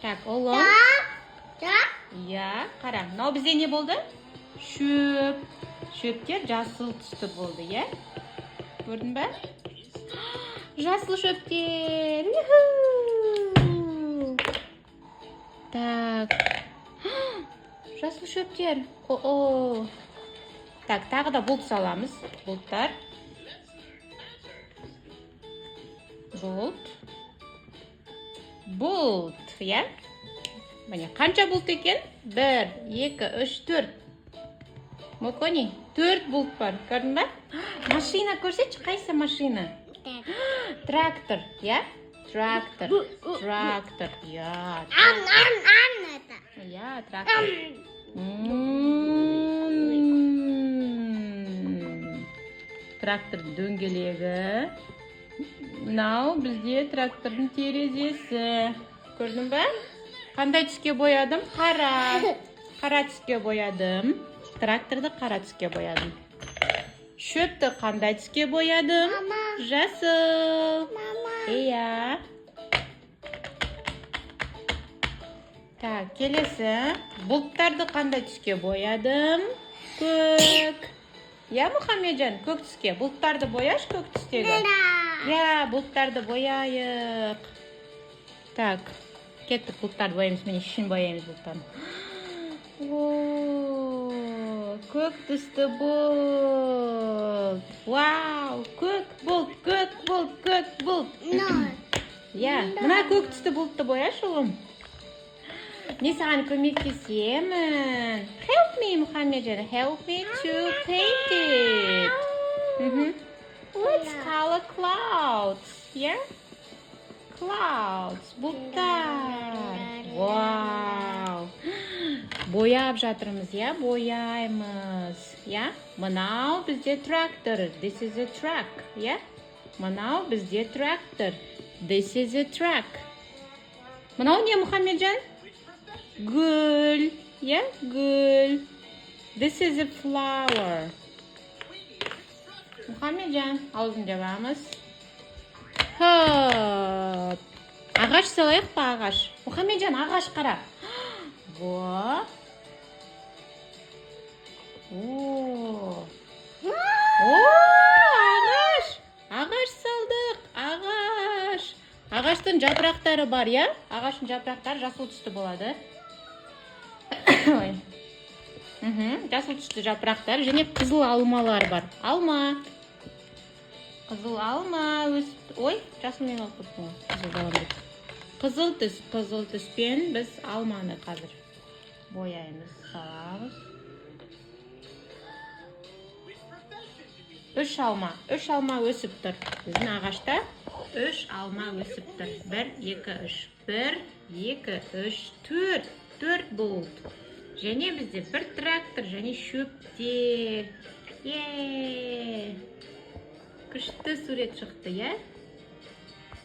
Так, оғым. Иә, қара. Мынау бізде не болды? Шөп. Шөптер жасыл түсті болды, иә? Көрдің бе? Жасыл шөптер. Так. Жасыл шөптер. О-о. Так, тағы да бұлт саламыз. Бұлттар. Бұлт. Бұлт, иә? Міне, қанша бұлт екен? 1, 2, 3, 4. Мокони, 4 бұлт бар. Көрдің бе? Машина көрсетші, қайсы машина? Трактор, иә? Трактор. Трактор, иә. Иә, трактор. Трактор дөңгелегі. Мынау бізде трактордың терезесі. Көрдің бе? Қандай түске боядым? Қара. Қара түске боядым. Тракторды қара түске боядым. Шөпті қандай түске боядым? Жасыл. Иә. Так, келесі. Бұлттарды қандай түске боядым? Көк. Я, Мұхамеджан, көк түске. Бұлттарды бояш көк түстегі. Я, бұлттарды бояйық. Так, кеттік бұлттарды боямыз. Мені шын боямыз бұлттарды. Көк түсті бұлт. Вау, көк бұлт, көк бұлт, көк бұлт. Я, мұна көк түсті бұлтты бояш оғым. Не саған көмектесемін? Help me, Мұхамеджан. Help me to paint it. Let's color clouds. Yeah? Clouds. Бұлттар. Вау. Бояп жатырмыз, я? Бояймыз. Я? Мынау бізде трактор. This is a truck. Я? Мынау бізде трактор. This is a truck. Мынау не, Мұхамеджан? Гүл. Я? Гүл. This is a flower. Мұхамеджан, аузын жабамыз. Хоп. Ағаш салайық па, ағаш? Мұхамеджан, ағаш қара. Во. О, ағаш. Ағаш салдық. Ағаш. Ағаштың жапырақтары бар, я? Ағаштың жапырақтары жасыл түсті болады. Жасыл түсті жапырақтар және қызыл алмалар бар. Алма. Қызыл алма өсіп... Ой, жасыл мен алып көрсің. Қызыл түспен біз алманы қазір бояймыз, саламыз. 3 алма өсіп тұр. Біздің ағашта 3 алма өсіп тұр. 1, 2, 3. 1, 2, 3, 4 бұлт. Және бізде бір трактор және шөптер. Күшті сурет шықты, я?